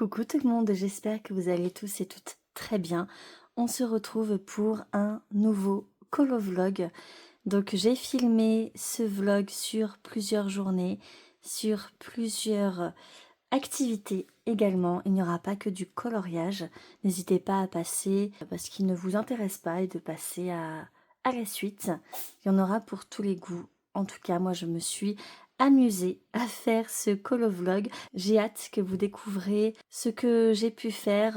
Coucou tout le monde, j'espère que vous allez tous et toutes très bien. On se retrouve pour un nouveau colovlog. Donc j'ai filmé ce vlog sur plusieurs journées, sur plusieurs activités également. Il n'y aura pas que du coloriage. N'hésitez pas à passer parce qu'il ne vous intéresse pas et de passer à la suite. Il y en aura pour tous les goûts. En tout cas, moi je me suis amusée à faire ce colovlog. J'ai hâte que vous découvrez ce que j'ai pu faire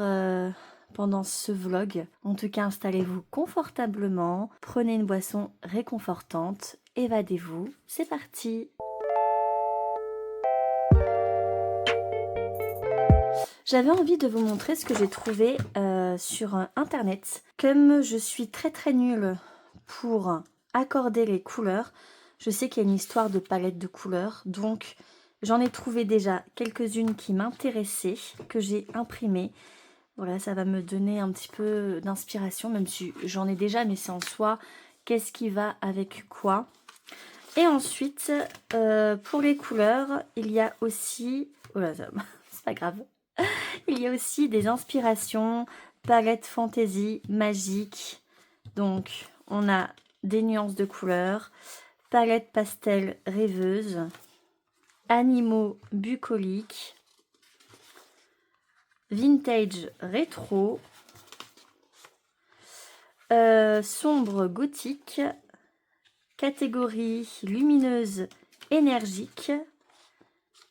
pendant ce vlog. En tout cas, installez-vous confortablement, prenez une boisson réconfortante, évadez-vous. C'est parti! J'avais envie de vous montrer ce que j'ai trouvé sur internet. Comme je suis très nulle pour accorder les couleurs, je sais qu'il y a une histoire de palette de couleurs, donc j'en ai trouvé déjà quelques-unes qui m'intéressaient, que j'ai imprimées. Voilà, ça va me donner un petit peu d'inspiration, même si j'en ai déjà, mais c'est en soi, qu'est-ce qui va avec quoi. Et ensuite, pour les couleurs, il y a aussi... Oh là, c'est pas grave. Il y a aussi des inspirations, palette fantasy, magique. Donc, on a des nuances de couleurs, palette pastel rêveuse, animaux bucoliques, vintage rétro, sombre gothique, catégorie lumineuse énergique.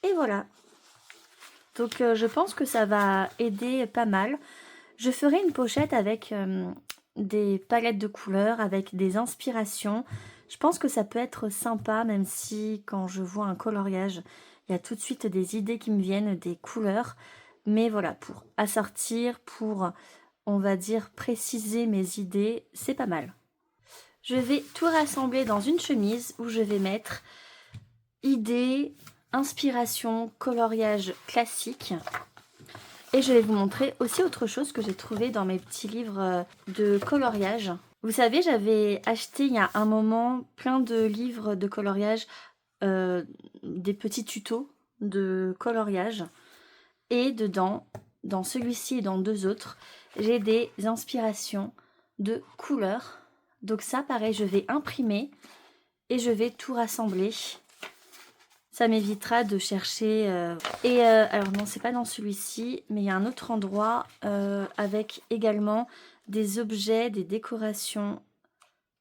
Et voilà. Donc je pense que ça va aider pas mal. Je ferai une pochette avec des palettes de couleurs, avec des inspirations. Je pense que ça peut être sympa, même si quand je vois un coloriage, il y a tout de suite des idées qui me viennent, des couleurs. Mais voilà, pour assortir, pour, on va dire, préciser mes idées, c'est pas mal. Je vais tout rassembler dans une chemise où je vais mettre idées, inspiration, coloriage classique. Et je vais vous montrer aussi autre chose que j'ai trouvé dans mes petits livres de coloriage. Vous savez, j'avais acheté il y a un moment plein de livres de coloriage, des petits tutos de coloriage. Et dedans, dans celui-ci et dans deux autres, j'ai des inspirations de couleurs. Donc ça, pareil, je vais imprimer et je vais tout rassembler. Ça m'évitera de chercher... alors non, c'est pas dans celui-ci, mais il y a un autre endroit avec également des objets, des décorations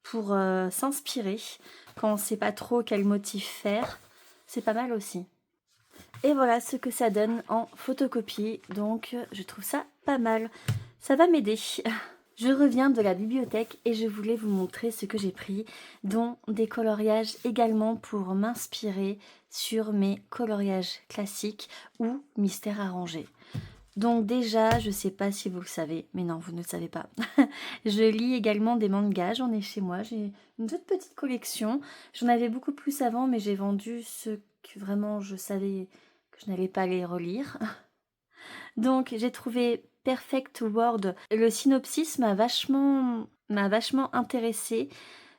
pour s'inspirer quand on ne sait pas trop quel motif faire. C'est pas mal aussi. Et voilà ce que ça donne en photocopie. Donc je trouve ça pas mal. Ça va m'aider. Je reviens de la bibliothèque et je voulais vous montrer ce que j'ai pris, dont des coloriages également pour m'inspirer sur mes coloriages classiques ou mystères arrangés. Donc déjà, je ne sais pas si vous le savez, mais non, vous ne le savez pas. Je lis également des mangas, j'en ai chez moi, j'ai une toute petite collection. J'en avais beaucoup plus avant, mais j'ai vendu ceux que vraiment je savais que je n'allais pas les relire. Donc j'ai trouvé Perfect World. Le synopsis m'a vachement intéressée.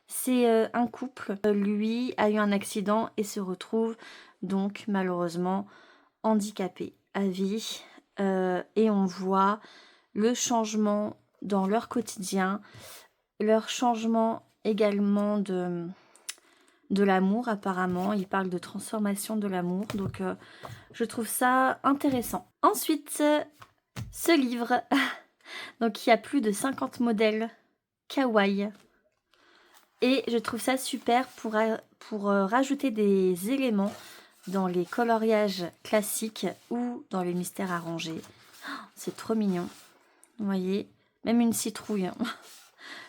C'est un couple. Lui a eu un accident et se retrouve donc malheureusement handicapé à vie. Et on voit le changement dans leur quotidien, leur changement également de l'amour apparemment. Il parle de transformation de l'amour. Donc je trouve ça intéressant. Ensuite, ce livre, donc il y a plus de 50 modèles kawaii. Et je trouve ça super pour rajouter des éléments dans les coloriages classiques ou dans les mystères arrangés. C'est trop mignon. Vous voyez, même une citrouille.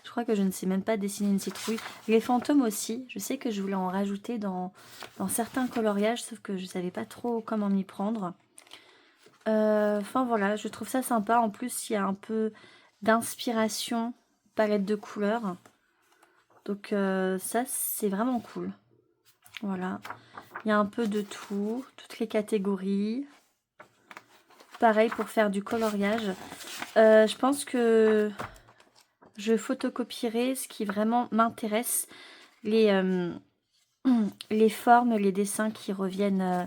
Je crois que je ne sais même pas dessiner une citrouille. Les fantômes aussi, je sais que je voulais en rajouter dans certains coloriages, sauf que je ne savais pas trop comment m'y prendre. Enfin voilà, je trouve ça sympa. En plus, il y a un peu d'inspiration, palette de couleurs. Donc ça, c'est vraiment cool. Voilà. Il y a un peu de tout, toutes les catégories. Pareil pour faire du coloriage. Je pense que je photocopierai ce qui vraiment m'intéresse. Les formes, les dessins qui reviennent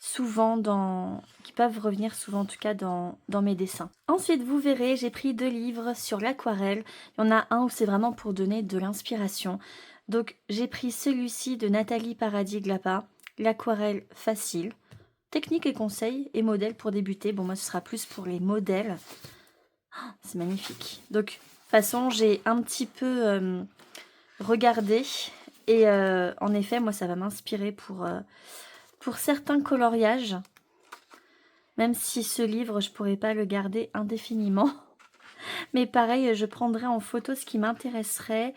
souvent qui peuvent revenir souvent en tout cas dans mes dessins. Ensuite, vous verrez, j'ai pris 2 livres sur l'aquarelle. Il y en a un où c'est vraiment pour donner de l'inspiration. Donc, j'ai pris celui-ci de Nathalie Paradis-Glapa, l'aquarelle facile. Techniques et conseils et modèles pour débuter. Bon, moi, ce sera plus pour les modèles. Oh, c'est magnifique. Donc, de toute façon, j'ai un petit peu regardé. Et en effet, moi, ça va m'inspirer pour certains coloriages. Même si ce livre, je pourrais pas le garder indéfiniment. Mais pareil, je prendrai en photo ce qui m'intéresserait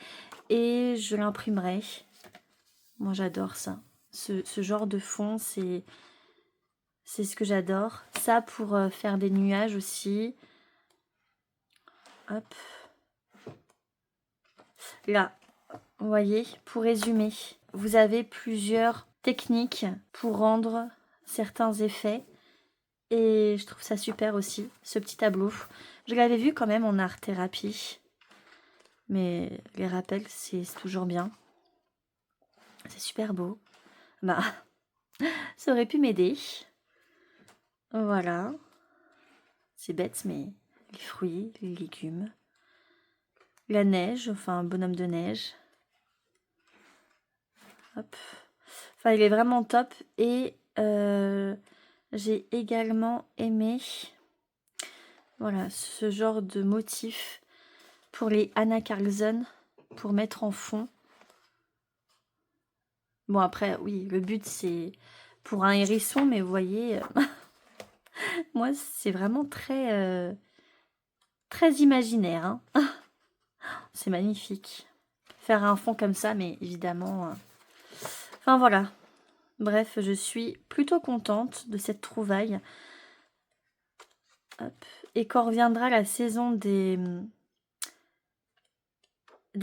et je l'imprimerai. Moi, j'adore ça. Ce genre de fond, c'est ce que j'adore. Ça pour faire des nuages aussi. Hop. Là, vous voyez, pour résumer, vous avez plusieurs techniques pour rendre certains effets. Et je trouve ça super aussi, ce petit tableau. Je l'avais vu quand même en art-thérapie. Mais les rappels, c'est toujours bien. C'est super beau. Bah, ça aurait pu m'aider. Voilà. C'est bête, mais les fruits, les légumes. La neige, enfin un bonhomme de neige. Hop. Enfin, il est vraiment top. Et j'ai également aimé voilà, ce genre de motif pour les Anna Carlson, pour mettre en fond. Bon, après, oui, le but, c'est pour un hérisson, mais vous voyez, moi, c'est vraiment très, très imaginaire. Hein. C'est magnifique. Faire un fond comme ça, mais évidemment... Enfin, voilà. Bref, je suis plutôt contente de cette trouvaille. Hop. Et quand reviendra la saison des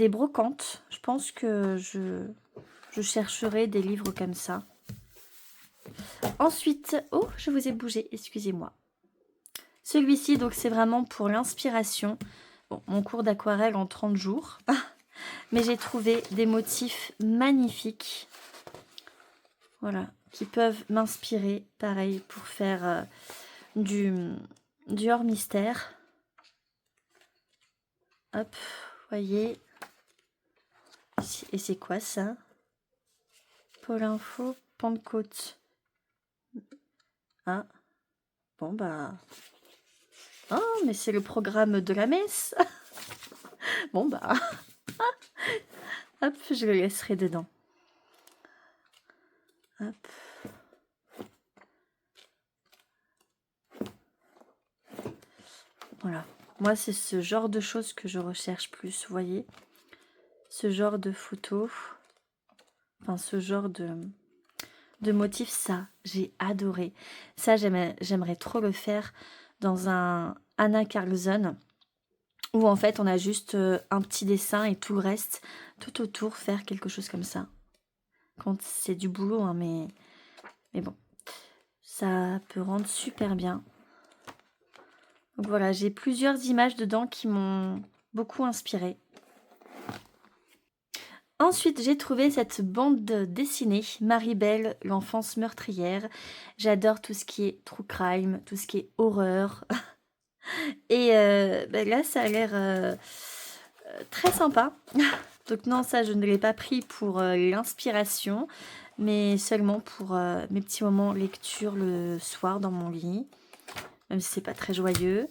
brocantes, je pense que je chercherai des livres comme ça. Ensuite, oh, je vous ai bougé, excusez-moi. Celui-ci, donc, c'est vraiment pour l'inspiration. Bon, mon cours d'aquarelle en 30 jours. Mais j'ai trouvé des motifs magnifiques. Voilà, qui peuvent m'inspirer, pareil, pour faire du hors mystère. Hop, voyez. Et c'est quoi ça? Pôle Info, Pentecôte. Ah, bon bah... Oh, mais c'est le programme de la messe. Bon bah... Hop, je le laisserai dedans. Hop. Voilà. Moi, c'est ce genre de choses que je recherche plus, vous voyez. Ce genre de photos. Enfin, ce genre de motifs, ça, j'ai adoré. Ça, j'aimerais trop le faire dans un Anna Carlson, où en fait, on a juste un petit dessin et tout le reste, tout autour, faire quelque chose comme ça. Quand c'est du boulot, hein, mais bon, ça peut rendre super bien. Donc voilà, j'ai plusieurs images dedans qui m'ont beaucoup inspirée. Ensuite, j'ai trouvé cette bande dessinée, Marie-Belle, l'enfance meurtrière. J'adore tout ce qui est true crime, tout ce qui est horreur. Et ben là, ça a l'air très sympa. Donc non, ça, je ne l'ai pas pris pour l'inspiration, mais seulement pour mes petits moments lecture le soir dans mon lit, même si c'est pas très joyeux.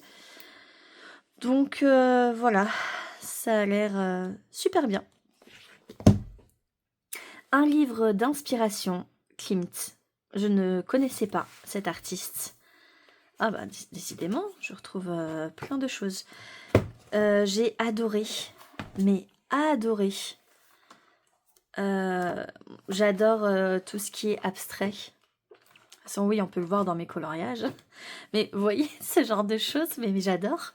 Donc voilà, ça a l'air super bien. Un livre d'inspiration, Klimt. Je ne connaissais pas cet artiste. Ah bah décidément, je retrouve plein de choses. J'ai adoré, mais adoré. J'adore tout ce qui est abstrait. De toute façon, oui, on peut le voir dans mes coloriages. Mais vous voyez, ce genre de choses, mais j'adore.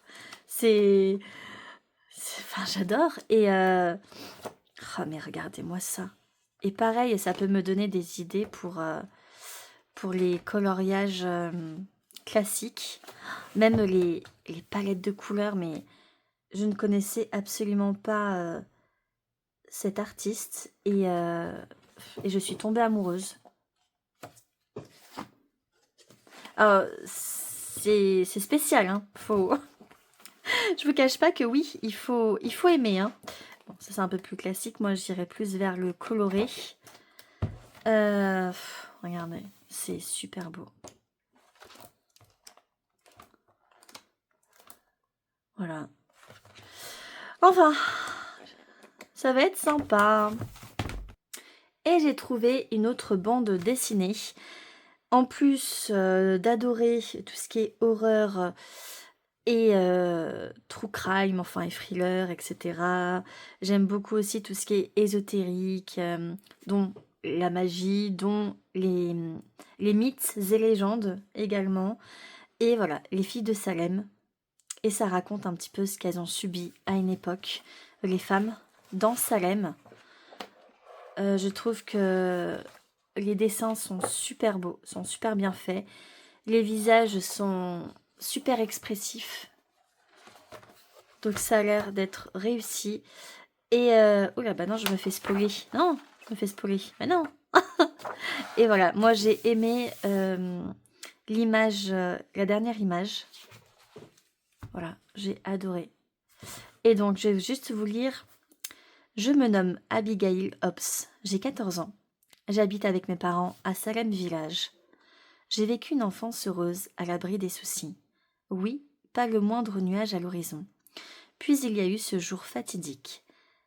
Enfin, j'adore. Et... Oh, mais regardez-moi ça. Et pareil, ça peut me donner des idées pour les coloriages classiques. Même les palettes de couleurs, mais je ne connaissais absolument pas cet artiste. Et je suis tombée amoureuse. Alors, c'est spécial, hein. Faut... Je vous cache pas que oui, il faut aimer, hein. Bon, ça c'est un peu plus classique. Moi, j'irais plus vers le coloré. Regardez, c'est super beau. Voilà. Enfin, ça va être sympa. Et j'ai trouvé une autre bande dessinée. En plus d'adorer tout ce qui est horreur et true crime, enfin et thriller, etc. J'aime beaucoup aussi tout ce qui est ésotérique, dont la magie, dont les mythes et légendes également. Et voilà, les filles de Salem. Et ça raconte un petit peu ce qu'elles ont subi à une époque, les femmes dans Salem. Je trouve que les dessins sont super beaux, sont super bien faits. Les visages sont super expressifs. Donc ça a l'air d'être réussi. Et oula, bah non, je me fais spoiler. Non, je me fais spoiler. Mais non. Et voilà, moi j'ai aimé l'image, la dernière image. Voilà, j'ai adoré. Et donc je vais juste vous lire. Je me nomme Abigail Hobbs, j'ai 14 ans. J'habite avec mes parents à Salem Village. J'ai vécu une enfance heureuse à l'abri des soucis. Oui, pas le moindre nuage à l'horizon. Puis il y a eu ce jour fatidique.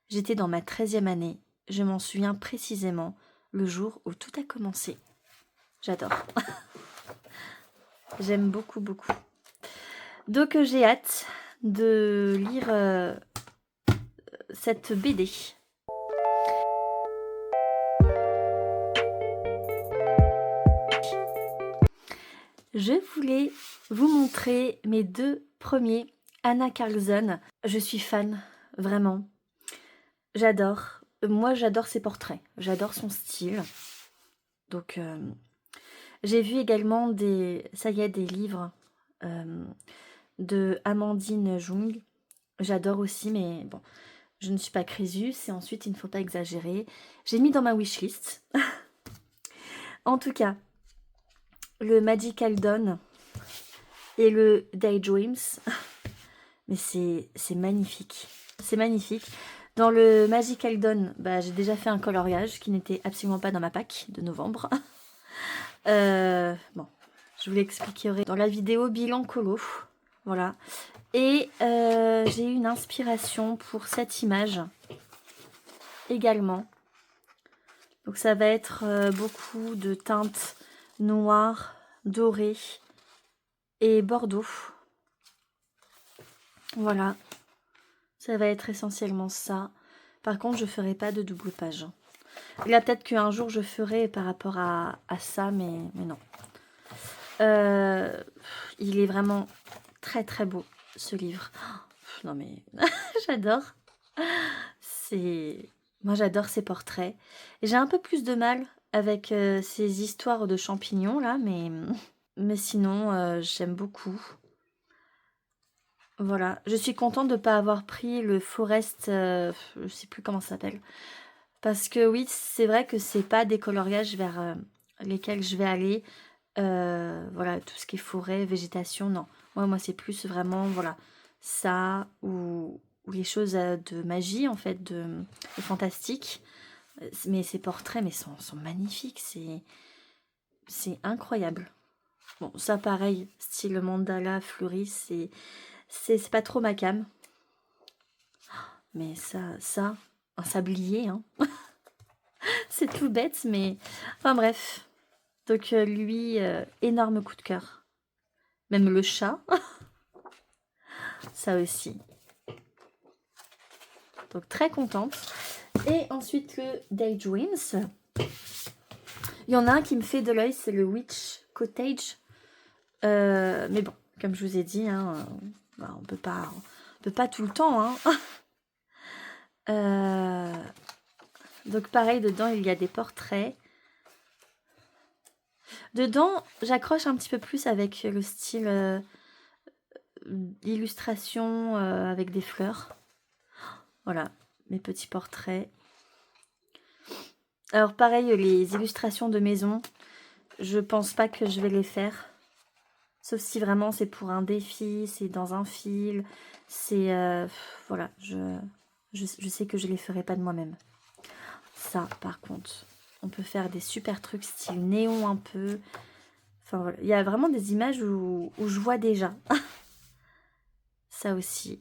J'étais dans ma 13e année. Je m'en souviens précisément, le jour où tout a commencé. J'adore. J'aime beaucoup, beaucoup. Donc j'ai hâte de lire cette BD. Je voulais vous montrer mes deux premiers Anna Carlson. Je suis fan, vraiment. J'adore. Moi, j'adore ses portraits. J'adore son style. Donc, j'ai vu également des livres de Amandine Jung. J'adore aussi, mais bon, je ne suis pas Crésus. Et ensuite, il ne faut pas exagérer. J'ai mis dans ma wishlist. En tout cas, le Magical Dawn et le Daydreams. Mais c'est magnifique. C'est magnifique. Dans le Magical Dawn, bah, j'ai déjà fait un coloriage qui n'était absolument pas dans ma pack de novembre. Bon, je vous l'expliquerai dans la vidéo bilan colo. Voilà. Et j'ai eu une inspiration pour cette image également. Donc ça va être beaucoup de teintes noires, dorées et bordeaux. Voilà. Ça va être essentiellement ça. Par contre, je ne ferai pas de double page. Là, peut-être qu'un jour, je ferai par rapport à ça, mais non. Il est vraiment très, très beau, ce livre. Oh, non, mais j'adore. Moi, j'adore ces portraits. J'ai un peu plus de mal avec ces histoires de champignons, là, mais sinon, j'aime beaucoup. Voilà, je suis contente de ne pas avoir pris le Forest, je sais plus comment ça s'appelle. Parce que oui, c'est vrai que c'est pas des coloriages vers lesquels je vais aller. Voilà, tout ce qui est forêt, végétation, non. Moi c'est plus vraiment, voilà, ça ou les choses de magie, en fait, de fantastique. Mais ces portraits, mais sont magnifiques, c'est incroyable. Bon, ça pareil, style mandala, fleuri, c'est pas trop ma cam. Mais ça, un sablier, hein. C'est tout bête, mais... Enfin bref. Donc lui, énorme coup de cœur. Même le chat. Ça aussi. Donc très contente. Et ensuite le Daydreams. Il y en a un qui me fait de l'œil, c'est le Witch Cottage. Mais bon, comme je vous ai dit, hein, bah, on peut pas tout le temps, hein. Donc pareil, dedans il y a des portraits. Dedans, j'accroche un petit peu plus avec le style illustration avec des fleurs. Voilà, mes petits portraits. Alors pareil, les illustrations de maison, je pense pas que je vais les faire. Sauf si vraiment c'est pour un défi, c'est dans un fil, c'est... voilà, je sais que je les ferai pas de moi-même. Ça, par contre, on peut faire des super trucs style néon un peu. Enfin, voilà. Il y a vraiment des images où je vois déjà. Ça aussi.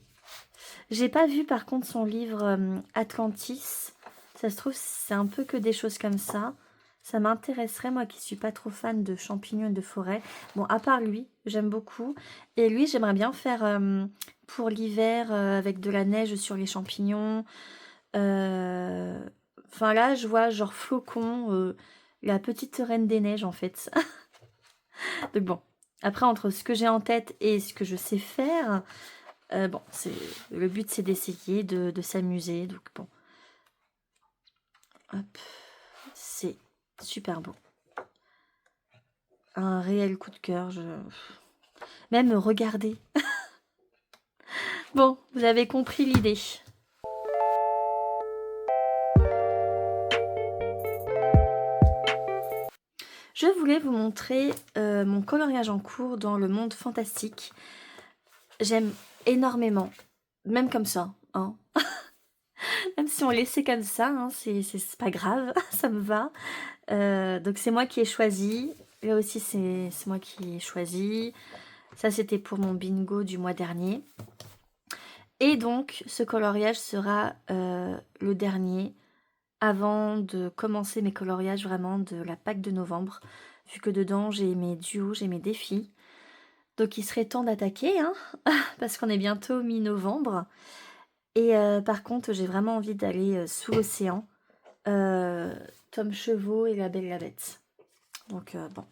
J'ai pas vu, par contre, son livre Atlantis. Ça se trouve, c'est un peu que des choses comme ça. Ça m'intéresserait, moi qui suis pas trop fan de champignons et de forêt. Bon, à part lui, j'aime beaucoup. Et lui, j'aimerais bien faire pour l'hiver avec de la neige sur les champignons. Enfin là, je vois genre Flocon, la petite reine des neiges en fait. Donc bon, après entre ce que j'ai en tête et ce que je sais faire, bon, le but c'est d'essayer de s'amuser. Donc bon, hop, c'est super beau. Un réel coup de cœur. Même regarder. Bon, vous avez compris l'idée. Je voulais vous montrer mon coloriage en cours dans le monde fantastique. J'aime énormément, même comme ça, hein. Même si on laissait comme ça, hein, c'est pas grave, ça me va. Donc c'est moi qui ai choisi. Là aussi c'est moi qui ai choisi. Ça c'était pour mon bingo du mois dernier. Et donc ce coloriage sera le dernier avant de commencer mes coloriages vraiment de la Pâque de novembre. Vu que dedans j'ai mes duos, j'ai mes défis. Donc il serait temps d'attaquer, hein, parce qu'on est bientôt mi-novembre. Et par contre, j'ai vraiment envie d'aller sous l'océan. Tom Chevaux et La Belle et la Bête. Donc bon,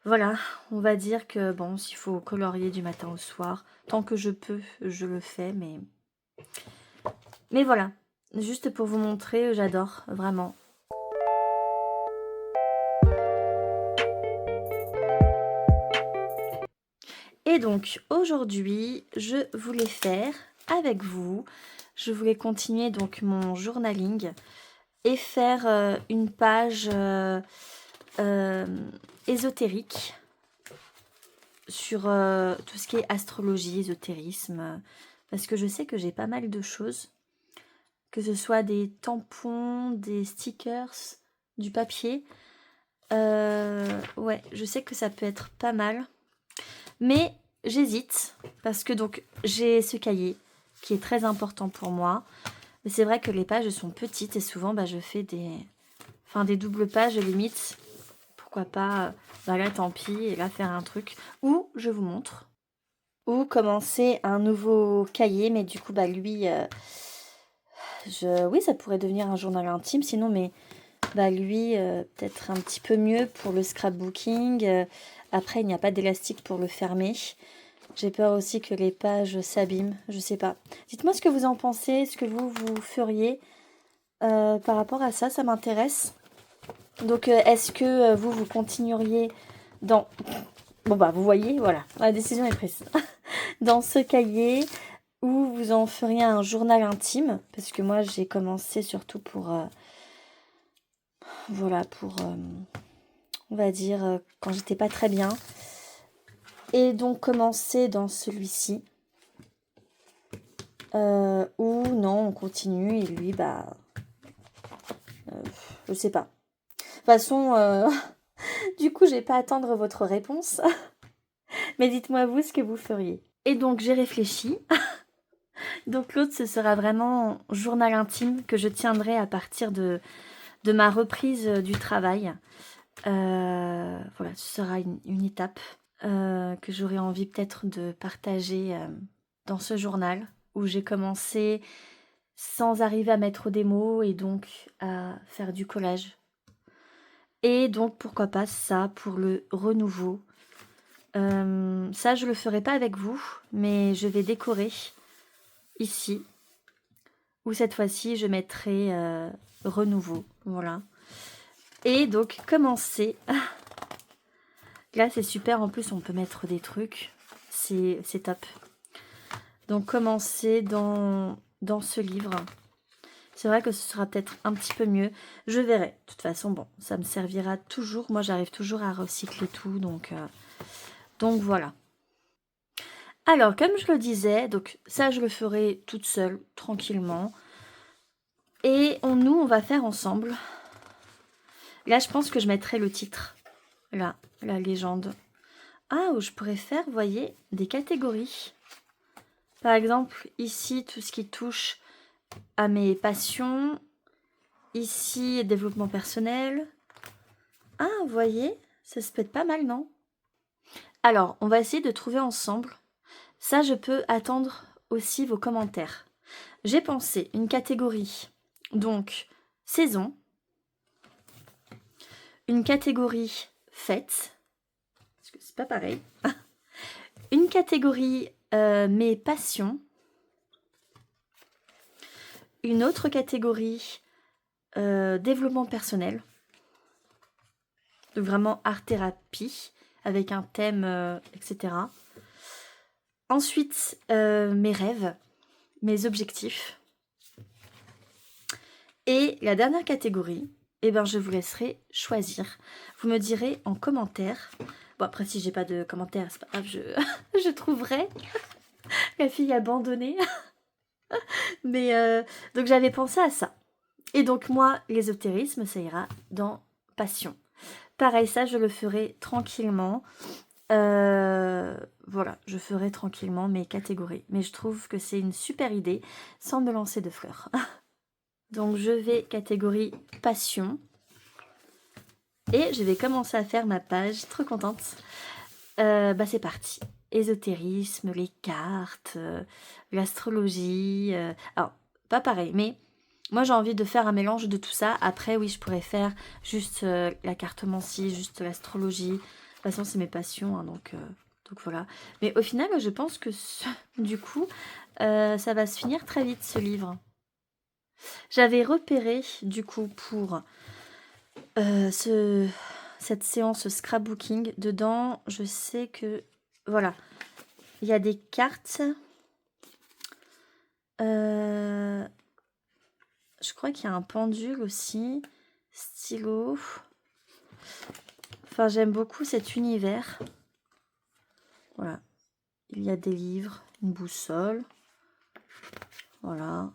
voilà, on va dire que bon, s'il faut colorier du matin au soir, tant que je peux, je le fais, mais voilà, juste pour vous montrer, j'adore, vraiment. Et donc, aujourd'hui, je voulais faire avec vous, je voulais continuer donc mon journaling et faire une page ésotérique sur tout ce qui est astrologie, ésotérisme, parce que je sais que j'ai pas mal de choses, que ce soit des tampons, des stickers, du papier. Ouais, je sais que ça peut être pas mal, mais j'hésite, parce que donc j'ai ce cahier qui est très important pour moi, mais c'est vrai que les pages sont petites et souvent je fais des doubles pages limite. Pourquoi pas, là tant pis, et là faire un truc. Ou je vous montre. Ou commencer un nouveau cahier, mais du coup, lui, oui, ça pourrait devenir un journal intime, sinon, mais lui, peut-être un petit peu mieux pour le scrapbooking. Après, il n'y a pas d'élastique pour le fermer. J'ai peur aussi que les pages s'abîment, je sais pas. Dites-moi ce que vous en pensez, ce que vous feriez par rapport à ça, ça m'intéresse. Donc, est-ce que vous continueriez dans... Bon, vous voyez, voilà, la décision est prise. Dans ce cahier, ou vous en feriez un journal intime, parce que moi, j'ai commencé surtout pour... voilà, pour... on va dire, quand j'étais pas très bien. Et donc, commencer dans celui-ci. Ou non, on continue, et lui, je sais pas. De toute façon... Du coup, je vais pas attendre votre réponse. Mais dites-moi vous ce que vous feriez. Et donc, j'ai réfléchi. Donc, l'autre, ce sera vraiment journal intime que je tiendrai à partir de ma reprise du travail. Voilà, ce sera une étape que j'aurais envie peut-être de partager dans ce journal où j'ai commencé sans arriver à mettre des mots et donc à faire du collage. Et donc, pourquoi pas ça pour le renouveau. Ça, je le ferai pas avec vous, mais je vais décorer ici. Où cette fois-ci, je mettrai renouveau. Voilà. Et donc, commencer. Là, c'est super. En plus, on peut mettre des trucs. C'est top. Donc, commencer dans ce livre. C'est vrai que ce sera peut-être un petit peu mieux. Je verrai. De toute façon, bon, ça me servira toujours. Moi, j'arrive toujours à recycler tout. Donc Donc voilà. Alors, comme je le disais, donc ça, je le ferai toute seule, tranquillement. Et on va faire ensemble. Là, je pense que je mettrai le titre. Là, la légende. Ah, où je pourrais faire, vous voyez, des catégories. Par exemple, ici, tout ce qui touche à mes passions. Ici, développement personnel. Ah, vous voyez, ça se peut être pas mal, non? Alors, on va essayer de trouver ensemble. Ça, je peux attendre aussi vos commentaires. J'ai pensé une catégorie, donc saison, une catégorie fête, parce que c'est pas pareil, une catégorie mes passions, une autre catégorie développement personnel, donc vraiment art thérapie avec un thème, etc. Ensuite, mes rêves, mes objectifs. Et la dernière catégorie, eh ben, je vous laisserai choisir. Vous me direz en commentaire. Bon, après, si j'ai pas de commentaires, c'est pas grave, je trouverai. La fille abandonnée. Mais donc, j'avais pensé à ça. Et donc, moi, l'ésotérisme, ça ira dans passion. Pareil, ça, je le ferai tranquillement. Voilà, je ferai tranquillement mes catégories. Mais je trouve que c'est une super idée, sans me lancer de fleurs. Donc, je vais catégorie passion. Et je vais commencer à faire ma page, trop contente. C'est parti. Ésotérisme, les cartes, l'astrologie. Alors, pas pareil, mais moi j'ai envie de faire un mélange de tout ça. Après, oui, je pourrais faire juste la cartomancie, juste l'astrologie. De toute façon, c'est mes passions, hein, donc voilà. Mais au final, je pense que du coup, ça va se finir très vite ce livre. J'avais repéré, du coup, pour cette séance scrapbooking, dedans, je sais que, voilà, il y a des cartes. Je crois qu'il y a un pendule aussi, stylo. Enfin, j'aime beaucoup cet univers. Voilà, il y a des livres, une boussole. Voilà,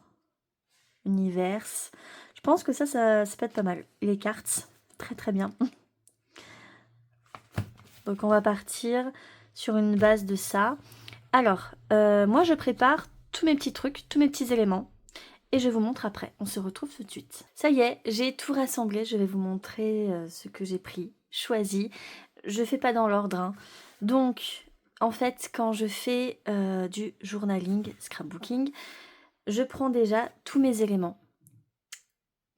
univers. Je pense que ça peut être pas mal. Les cartes, très très bien. Donc on va partir sur une base de ça. Alors, moi je prépare tous mes petits trucs, tous mes petits éléments. Et je vous montre après. On se retrouve tout de suite. Ça y est, j'ai tout rassemblé. Je vais vous montrer ce que j'ai pris, choisi. Je fais pas dans l'ordre, hein. Donc, en fait, quand je fais du journaling, scrapbooking, je prends déjà tous mes éléments.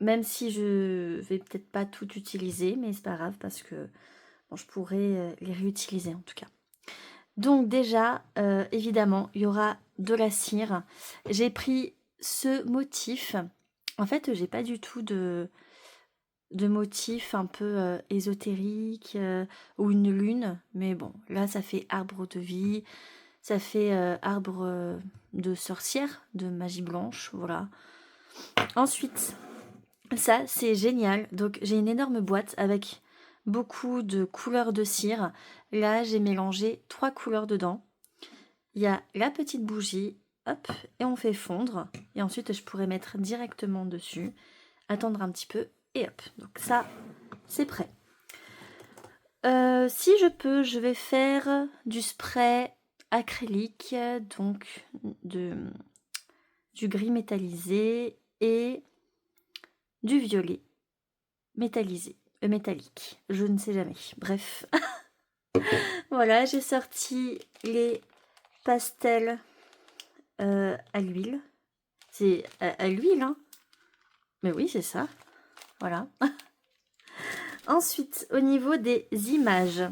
Même si je vais peut-être pas tout utiliser, mais c'est pas grave parce que bon, je pourrais les réutiliser en tout cas. Donc déjà, évidemment, il y aura de la cire. J'ai pris ce motif. En fait, j'ai pas du tout de motif un peu ésotérique ou une lune. Mais bon, là, ça fait arbre de vie. Ça fait arbre de sorcière, de magie blanche. Voilà. Ensuite, ça, c'est génial. Donc, j'ai une énorme boîte avec beaucoup de couleurs de cire. Là, j'ai mélangé 3 couleurs dedans. Il y a la petite bougie, hop, et on fait fondre. Et ensuite, je pourrais mettre directement dessus, attendre un petit peu, et hop. Donc ça, c'est prêt. Si je peux, je vais faire du spray acrylique, donc du gris métallisé et du violet métallisé, métallique. Je ne sais jamais. Bref. Voilà, j'ai sorti les pastels à l'huile. C'est à l'huile, hein. Mais oui, c'est ça. Voilà. Ensuite, au niveau des images.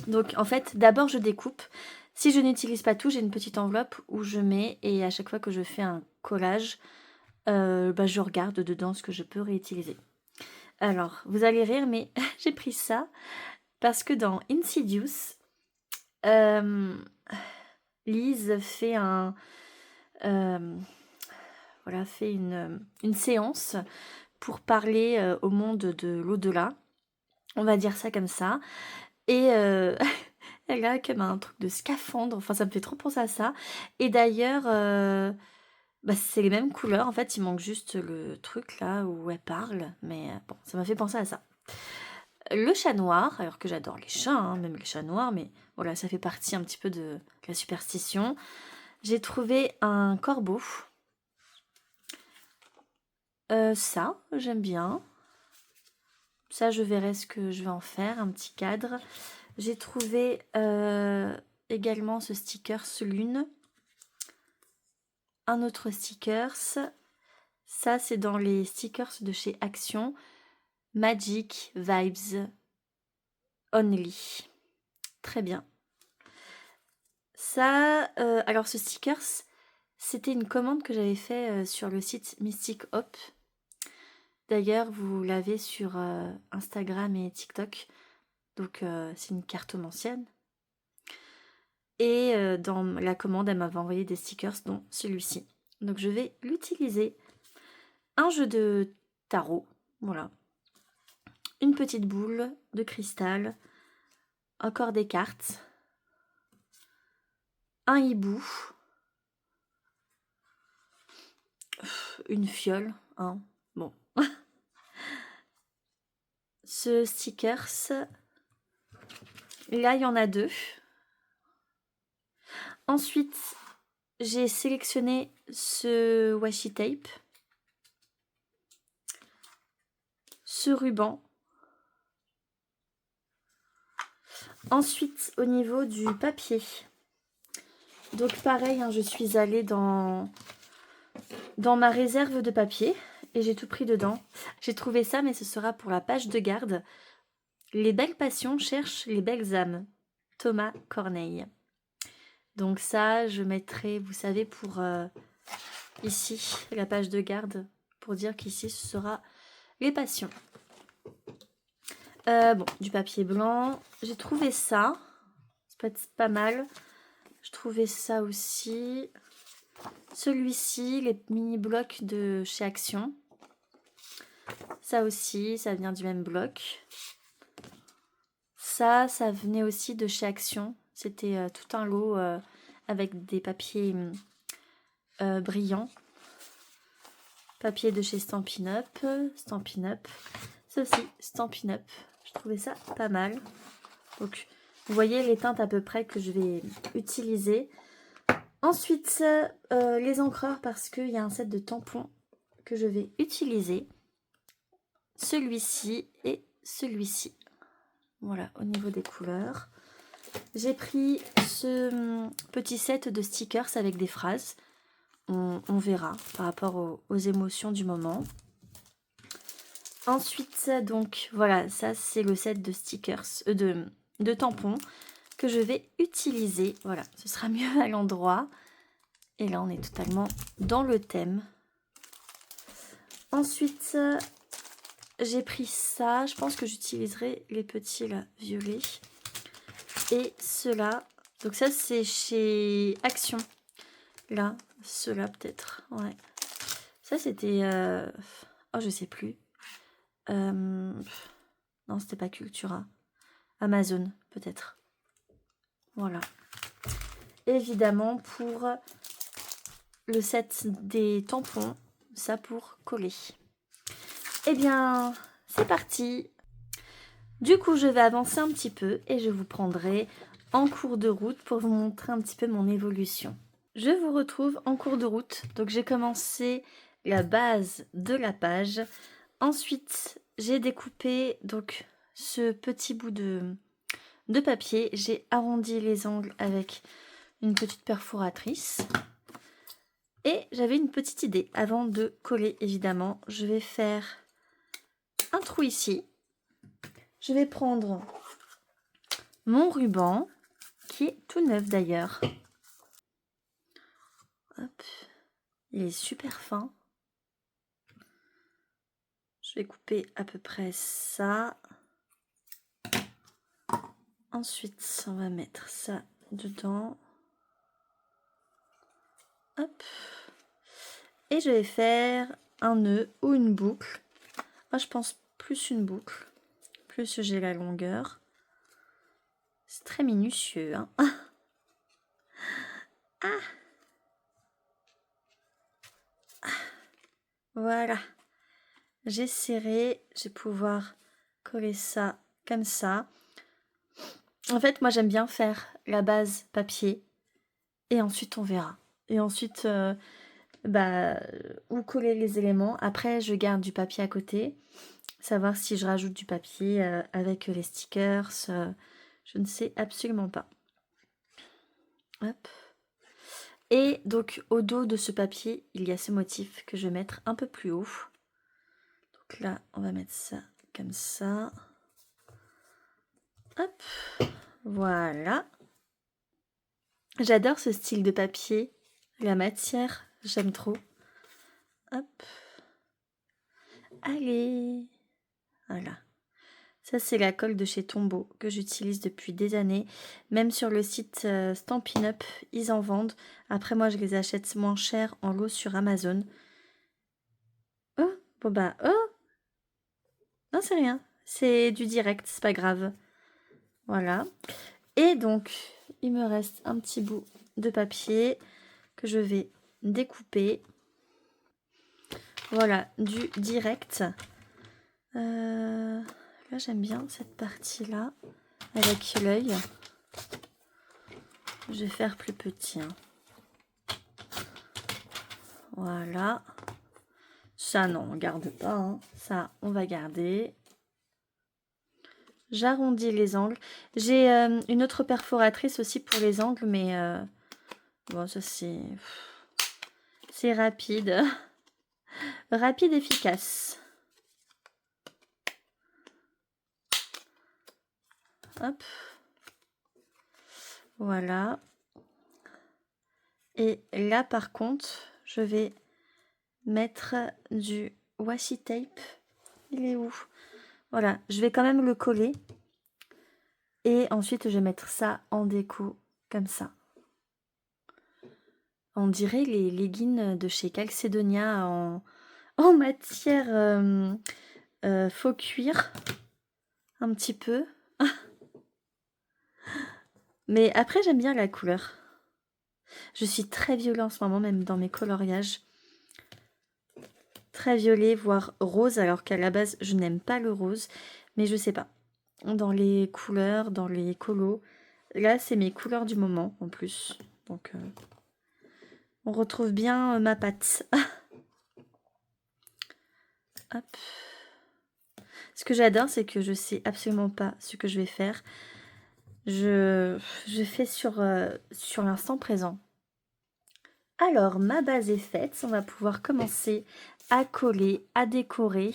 Donc, en fait, d'abord, je découpe. Si je n'utilise pas tout, j'ai une petite enveloppe où je mets. Et à chaque fois que je fais un collage, je regarde dedans ce que je peux réutiliser. Alors, vous allez rire, mais j'ai pris ça parce que dans Insidious, Lise fait fait une séance pour parler au monde de l'au-delà. On va dire ça comme ça. Et Elle a comme un truc de scaphandre, enfin ça me fait trop penser à ça. Et d'ailleurs, bah, c'est les mêmes couleurs, en fait il manque juste le truc là où elle parle, mais bon, ça m'a fait penser à ça. Le chat noir, alors que j'adore les chats, hein, même les chats noirs, mais voilà, ça fait partie un petit peu de la superstition. J'ai trouvé un corbeau. Ça, j'aime bien. Ça, je verrai ce que je vais en faire, un petit cadre. J'ai trouvé également ce sticker lune. Un autre sticker. Ça, c'est dans les stickers de chez Action. Magic Vibes Only. Très bien. Ça, alors ce stickers, c'était une commande que j'avais fait sur le site Mystic Hop. D'ailleurs, vous l'avez sur Instagram et TikTok. Donc, c'est une cartomancienne. Et dans la commande, elle m'avait envoyé des stickers, dont celui-ci. Donc, je vais l'utiliser. Un jeu de tarot, voilà. Une petite boule de cristal. Encore des cartes. Un hibou. Une fiole, hein. Bon. Ce stickers, là, il y en a 2. Ensuite, j'ai sélectionné ce washi tape. Ce ruban. Ensuite, au niveau du papier. Donc pareil, hein, je suis allée dans ma réserve de papier et j'ai tout pris dedans. J'ai trouvé ça, mais ce sera pour la page de garde. Les belles passions cherchent les belles âmes. Thomas Corneille. Donc ça, je mettrai, vous savez, pour ici, la page de garde, pour dire qu'ici, ce sera les passions. Bon, du papier blanc. J'ai trouvé ça. C'est pas mal. Je trouvais ça aussi. Celui-ci, les mini-blocs de chez Action. Ça aussi, ça vient du même bloc. Ça venait aussi de chez Action. C'était tout un lot avec des papiers brillants. Papier de chez Stampin' Up. Stampin' Up. Ça aussi, Stampin' Up. Je trouvais ça pas mal. Donc, vous voyez les teintes à peu près que je vais utiliser. Ensuite, les encreurs, parce qu'il y a un set de tampons que je vais utiliser. Celui-ci et celui-ci. Voilà, au niveau des couleurs. J'ai pris ce petit set de stickers avec des phrases. On verra par rapport aux émotions du moment. Ensuite, donc, voilà, ça c'est le set de stickers, de tampons que je vais utiliser. Voilà, ce sera mieux à l'endroit. Et là, on est totalement dans le thème. Ensuite, j'ai pris ça. Je pense que j'utiliserai les petits là, violets. Et ceux-là. Donc ça, c'est chez Action. Là, ceux-là peut-être. Ouais. Ça, c'était... Oh, je sais plus. Non, c'était pas Cultura. Amazon, peut-être. Voilà. Évidemment, pour le set des tampons, ça pour coller. Eh bien, c'est parti. Du coup, je vais avancer un petit peu et je vous prendrai en cours de route pour vous montrer un petit peu mon évolution. Je vous retrouve en cours de route. Donc, j'ai commencé la base de la page. Ensuite, j'ai découpé donc ce petit bout de papier. J'ai arrondi les angles avec une petite perforatrice. Et j'avais une petite idée avant de coller, évidemment. Je vais faire un trou ici. Je vais prendre mon ruban, qui est tout neuf d'ailleurs. Hop. Il est super fin. Je vais couper à peu près ça. Ensuite, on va mettre ça dedans. Hop. Et je vais faire un nœud ou une boucle. Moi, je pense plus une boucle. Plus j'ai la longueur. C'est très minutieux, hein. Ah. Voilà. J'ai serré. Je vais pouvoir coller ça comme ça. En fait, moi, j'aime bien faire la base papier. Et ensuite, on verra. Et ensuite, où coller les éléments. Après, je garde du papier à côté. Savoir si je rajoute du papier avec les stickers. Je ne sais absolument pas. Hop. Et donc, au dos de ce papier, il y a ce motif que je vais mettre un peu plus haut. Donc là, on va mettre ça comme ça. Hop. Voilà. J'adore ce style de papier. La matière, j'aime trop. Hop. Allez. Voilà. Ça, c'est la colle de chez Tombow que j'utilise depuis des années. Même sur le site Stampin' Up, ils en vendent. Après, moi, je les achète moins cher en lot sur Amazon. Oh, bon bah, oh. Non, c'est rien. C'est du direct, c'est pas grave. Voilà. Et donc, il me reste un petit bout de papier que je vais découper. Voilà, du direct. Là, j'aime bien cette partie-là, avec l'œil. Je vais faire plus petit. Hein. Voilà. Ça, non, on garde pas. Hein. Ça, on va garder. J'arrondis les angles. J'ai une autre perforatrice aussi pour les angles, mais bon, ça c'est rapide. Rapide, efficace. Hop. Voilà. Et là, par contre, je vais mettre du washi tape. Il est où? Voilà, je vais quand même le coller. Et ensuite, je vais mettre ça en déco, comme ça. On dirait les leggings de chez Calcedonia en matière faux cuir. Un petit peu. Mais après, j'aime bien la couleur. Je suis très violet en ce moment, même dans mes coloriages. Très violet, voire rose, alors qu'à la base, je n'aime pas le rose. Mais je sais pas. Dans les couleurs, dans les colos. Là, c'est mes couleurs du moment, en plus. Donc, on retrouve bien ma patte. Hop. Ce que j'adore, c'est que je sais absolument pas ce que je vais faire. Je fais sur l'instant présent. Alors, ma base est faite. On va pouvoir commencer à coller, à décorer.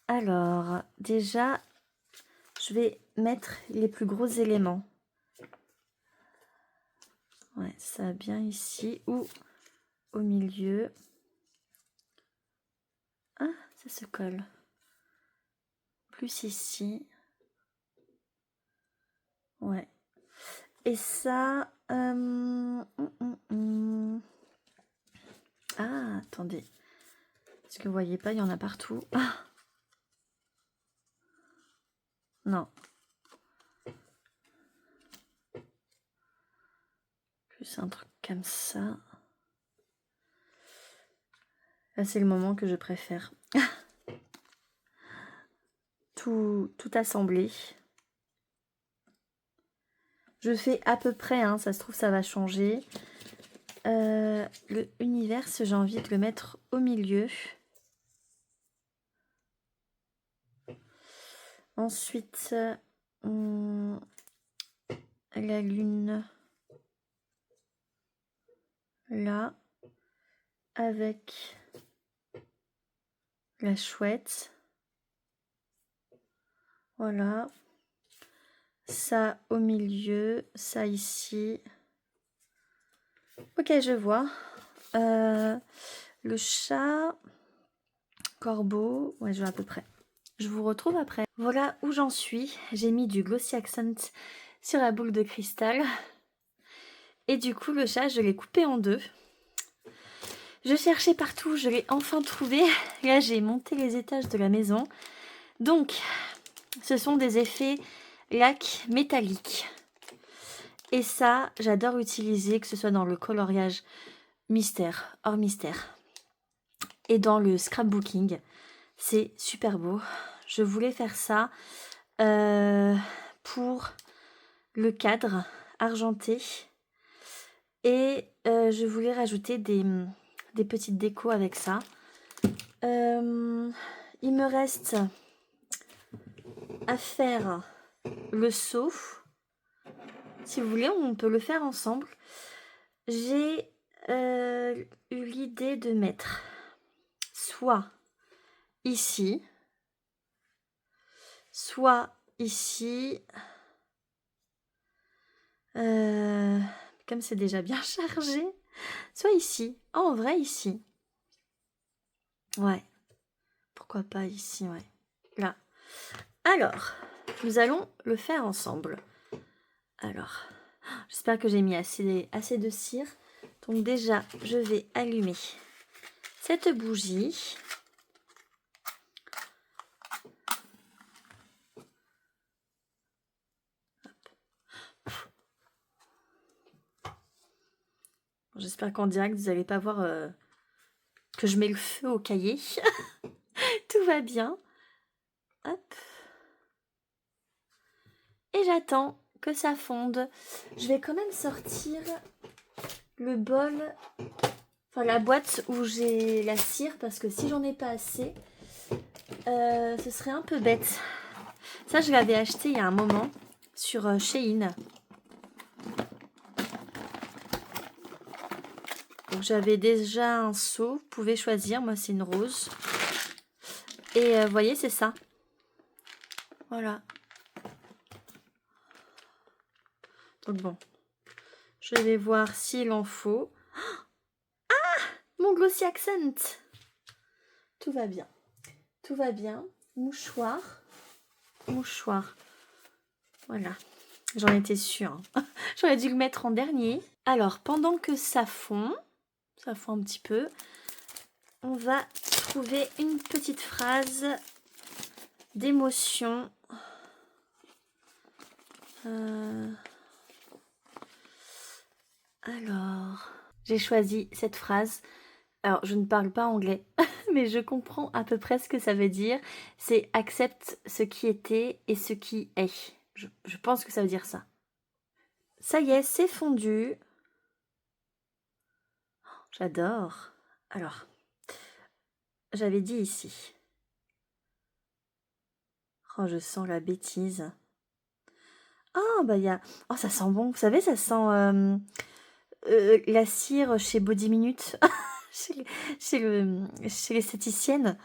Alors, déjà, je vais mettre les plus gros éléments. Ouais, ça bien ici ou au milieu. Ah, ça se colle. Plus ici. Ouais. Et ça... Ah, attendez. Est-ce que vous voyez pas, il y en a partout. Ah. Non. Plus un truc comme ça. Là, c'est le moment que je préfère. tout assembler. Je fais à peu près, hein, ça se trouve, ça va changer. Le univers, j'ai envie de le mettre au milieu. Ensuite, la lune là, avec la chouette. Voilà. Ça au milieu, ça ici. Ok, je vois. Le chat, corbeau, ouais, je vois à peu près. Je vous retrouve après. Voilà où j'en suis. J'ai mis du Glossy Accent sur la boule de cristal. Et du coup, le chat, je l'ai coupé en deux. Je cherchais partout, je l'ai enfin trouvé. Là, j'ai monté les étages de la maison. Donc, ce sont des effets lac métallique. Et ça, j'adore utiliser, que ce soit dans le coloriage mystère, hors mystère, et dans le scrapbooking. C'est super beau. Je voulais faire ça pour le cadre argenté. Et je voulais rajouter des petites décos avec ça. Il me reste à faire le seau. Si vous voulez, on peut le faire ensemble. J'ai eu l'idée de mettre soit ici, soit ici. Comme c'est déjà bien chargé, soit ici. Oh, en vrai, ici. Ouais. Pourquoi pas ici, ouais. Là. Alors, nous allons le faire ensemble. Alors, j'espère que j'ai mis assez de cire. Donc déjà, je vais allumer cette bougie. J'espère qu'en direct, vous n'allez pas voir que je mets le feu au cahier. Tout va bien. Hop. Et j'attends que ça fonde. Je vais quand même sortir le bol, enfin la boîte où j'ai la cire, parce que si j'en ai pas assez, ce serait un peu bête. Ça, je l'avais acheté il y a un moment sur Shein. Donc j'avais déjà un seau, vous pouvez choisir, moi c'est une rose. Et vous voyez, c'est ça. Voilà. Donc bon, je vais voir s'il en faut. Ah, mon Glossy Accent. Tout va bien. Tout va bien. Mouchoir. Mouchoir. Voilà. J'en étais sûre. J'aurais dû le mettre en dernier. Alors, pendant que ça fond un petit peu, on va trouver une petite phrase d'émotion. Alors, j'ai choisi cette phrase. Alors, je ne parle pas anglais, mais je comprends à peu près ce que ça veut dire. C'est accepte ce qui était et ce qui est. Je pense que ça veut dire ça. Ça y est, c'est fondu. J'adore. Alors, j'avais dit ici. Oh, je sens la bêtise. Ah, bah il y a... Oh, ça sent bon. Vous savez, ça sent la cire chez Body Minute. chez l'esthéticienne.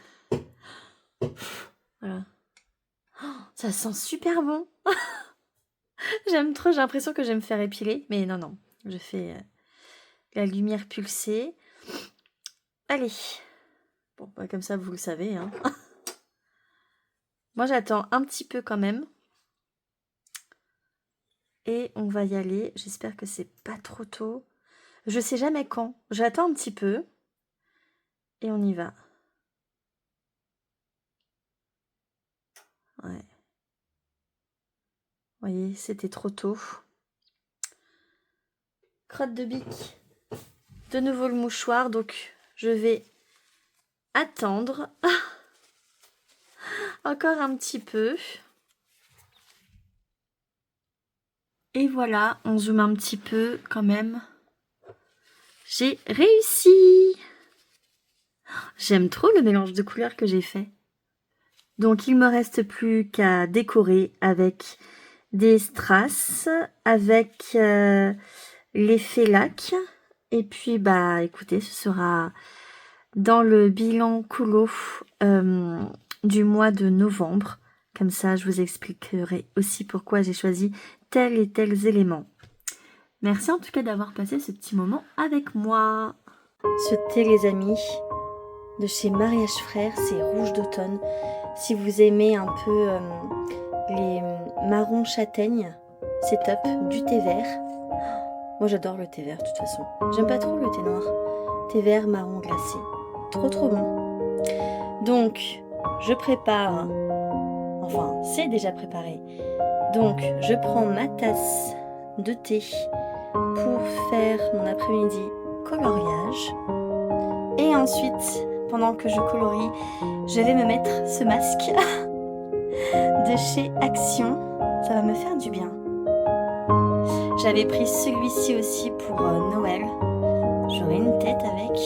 Voilà. Oh, ça sent super bon. J'aime trop, j'ai l'impression que je vais me faire épiler. Mais non, non. Je fais la lumière pulsée. Allez. Bon, bah, comme ça, vous le savez. Hein. Moi, j'attends un petit peu quand même. Et on va y aller. J'espère que c'est pas trop tôt. Je sais jamais quand. J'attends un petit peu. Et on y va. Ouais. Vous voyez, c'était trop tôt. Crotte de bique. De nouveau le mouchoir. Donc, je vais attendre. Encore un petit peu. Et voilà, on zoome un petit peu quand même. J'ai réussi! J'aime trop le mélange de couleurs que j'ai fait. Donc il me reste plus qu'à décorer avec des strass, avec l'effet lac. Et puis bah écoutez, ce sera dans le bilan colo du mois de novembre. Comme ça, je vous expliquerai aussi pourquoi j'ai choisi tel et tels éléments. Merci en tout cas d'avoir passé ce petit moment avec moi. Ce thé, les amis, de chez Mariage Frères, c'est rouge d'automne. Si vous aimez un peu les marrons châtaignes, c'est top. Du thé vert. Moi, j'adore le thé vert de toute façon. J'aime pas trop le thé noir. Thé vert, marron glacé. Trop trop bon. Donc, je prépare, enfin, c'est déjà préparé, Donc, je prends ma tasse de thé pour faire mon après-midi coloriage. Et ensuite, pendant que je colorie, je vais me mettre ce masque de chez Action. Ça va me faire du bien. J'avais pris celui-ci aussi pour Noël. J'aurai une tête avec.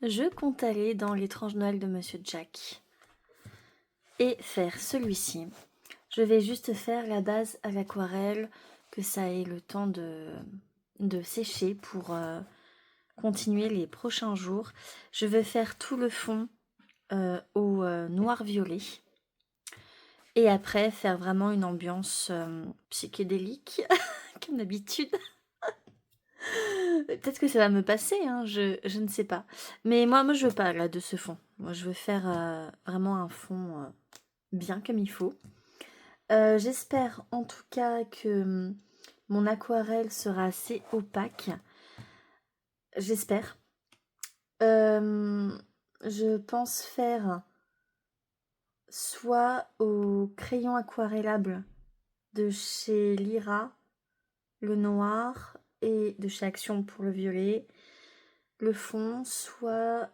Je compte aller dans l'étrange Noël de Monsieur Jack et faire celui-ci. Je vais juste faire la base à l'aquarelle, que ça ait le temps de sécher pour continuer les prochains jours. Je vais faire tout le fond au noir-violet. Et après, faire vraiment une ambiance psychédélique, comme d'habitude. Peut-être que ça va me passer, hein, je ne sais pas. Mais moi je veux pas là de ce fond. Moi je veux faire vraiment un fond bien comme il faut. J'espère en tout cas que mon aquarelle sera assez opaque. J'espère. Je pense faire soit au crayon aquarellable de chez Lyra, le noir, et de chez Action pour le violet, le fond, soit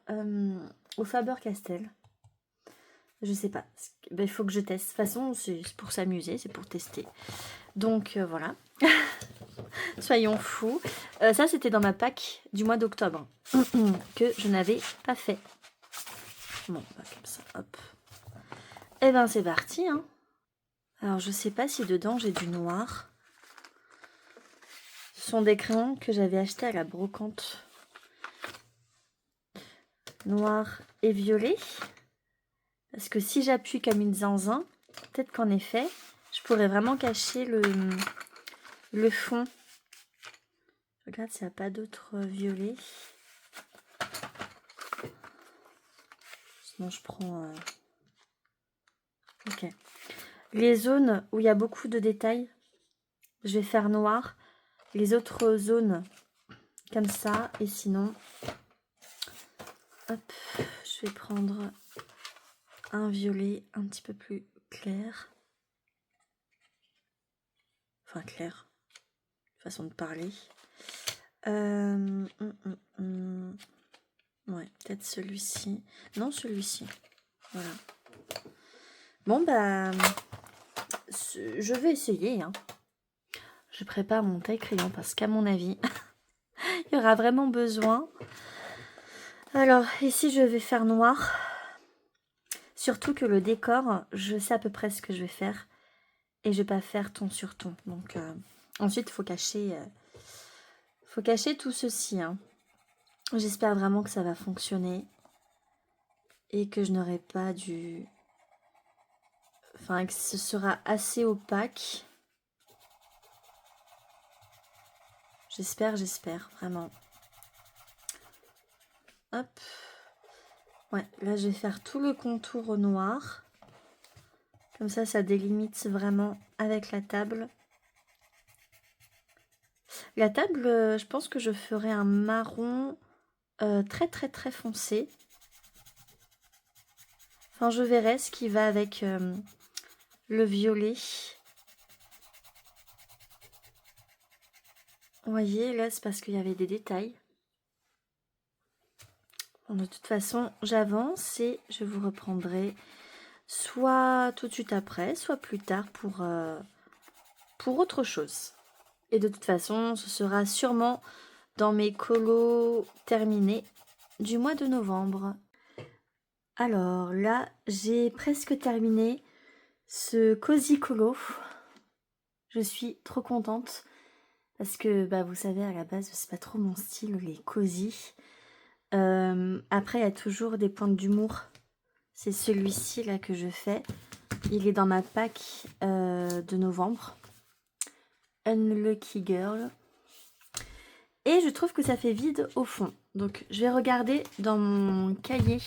au Faber-Castell. Je sais pas. Il faut que je teste. De toute façon, c'est pour s'amuser, c'est pour tester. Donc voilà. Soyons fous. Ça, c'était dans ma pack du mois d'octobre que je n'avais pas fait. Bon, bah, comme ça, hop. Et ben c'est parti. Hein. Alors, je sais pas si dedans j'ai du noir. Ce sont des crayons que j'avais achetés à la brocante. Noir et violet. Parce que si j'appuie comme une zinzin, peut-être qu'en effet, je pourrais vraiment cacher le fond. Je regarde s'il n'y a pas d'autres violets. Sinon, je prends... Ok. Les zones où il y a beaucoup de détails, je vais faire noir. Les autres zones, comme ça. Et sinon, hop, je vais prendre un violet un petit peu plus clair. Enfin, clair. Façon de parler. Ouais, peut-être celui-ci. Non, celui-ci. Voilà. Bon, bah, je vais essayer. Hein. Je prépare mon taille-crayon parce qu'à mon avis, il y aura vraiment besoin. Alors, ici, je vais faire noir. Surtout que le décor, je sais à peu près ce que je vais faire. Et je vais pas faire ton sur ton. Donc, ensuite, il faut cacher tout ceci. Hein. J'espère vraiment que ça va fonctionner. Et que je n'aurai pas du... Enfin, que ce sera assez opaque. J'espère, vraiment. Hop. Ouais, là, je vais faire tout le contour au noir. Comme ça délimite vraiment avec la table. La table, je pense que je ferai un marron très foncé. Enfin, je verrai ce qui va avec le violet. Vous voyez, là, c'est parce qu'il y avait des détails. Bon, de toute façon, j'avance et je vous reprendrai soit tout de suite après, soit plus tard pour autre chose. Et de toute façon, ce sera sûrement dans mes colos terminés du mois de novembre. Alors là, j'ai presque terminé ce cosy colo. Je suis trop contente parce que bah, vous savez, à la base, c'est pas trop mon style, les cosy. Après, il y a toujours des pointes d'humour. C'est celui-ci là que je fais. Il est dans ma pack de novembre. Unlucky Girl. Et je trouve que ça fait vide au fond. Donc, je vais regarder dans mon cahier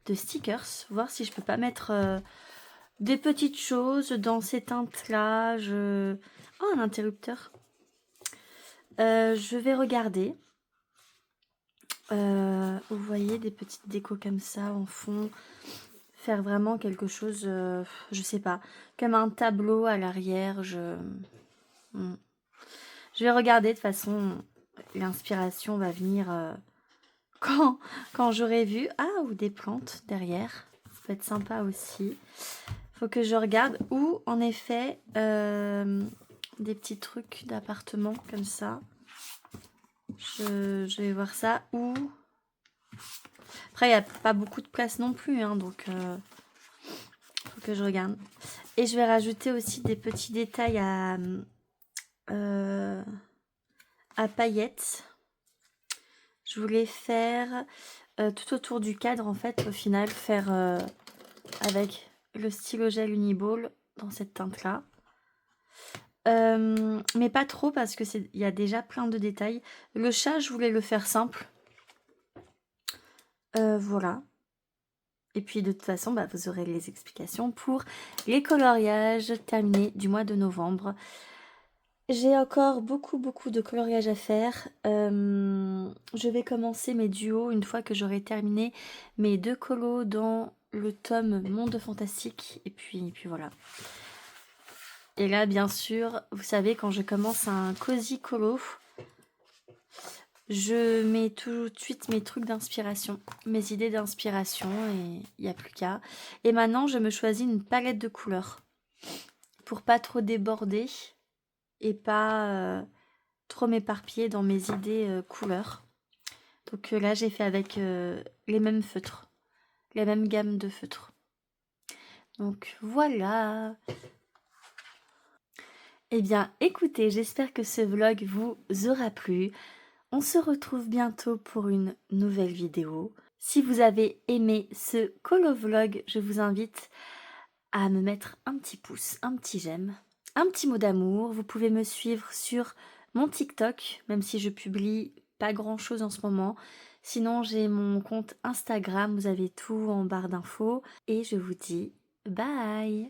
de stickers, voir si je peux pas mettre des petites choses dans ces teintes-là. Oh, un interrupteur. Je vais regarder. Vous voyez, des petites décos comme ça en fond. Faire vraiment quelque chose, je sais pas, comme un tableau à l'arrière. Hmm. Je vais regarder, de toute façon, l'inspiration va venir quand, quand j'aurai vu. Ah, ou des plantes derrière. Ça peut être sympa aussi. Faut que je regarde. Ou, en effet, des petits trucs d'appartement comme ça. Je vais voir ça. Ou... Après, il n'y a pas beaucoup de place non plus, hein, donc faut que je regarde. Et je vais rajouter aussi des petits détails à paillettes. Je voulais faire tout autour du cadre, en fait, au final, faire avec le stylo gel Uniball dans cette teinte-là. Mais pas trop parce que il y a déjà plein de détails. Le chat, je voulais le faire simple. Voilà. Et puis de toute façon, bah, vous aurez les explications pour les coloriages terminés du mois de novembre. J'ai encore beaucoup de coloriage à faire. Je vais commencer mes duos une fois que j'aurai terminé mes 2 colos dans le tome Monde Fantastique. Et puis voilà. Et là, bien sûr, vous savez, quand je commence un cozy colo, je mets tout de suite mes trucs d'inspiration, mes idées d'inspiration, et il n'y a plus qu'à. Et maintenant, je me choisis une palette de couleurs pour pas trop déborder et pas trop m'éparpiller dans mes idées couleurs. Donc là, j'ai fait avec les mêmes feutres, les mêmes gammes de feutres. Donc voilà. Eh bien, écoutez, j'espère que ce vlog vous aura plu. On se retrouve bientôt pour une nouvelle vidéo. Si vous avez aimé ce colovlog, je vous invite à me mettre un petit pouce, un petit j'aime, un petit mot d'amour. Vous pouvez me suivre sur mon TikTok, même si je publie pas grand chose en ce moment. Sinon, j'ai mon compte Instagram, vous avez tout en barre d'infos. Et je vous dis bye!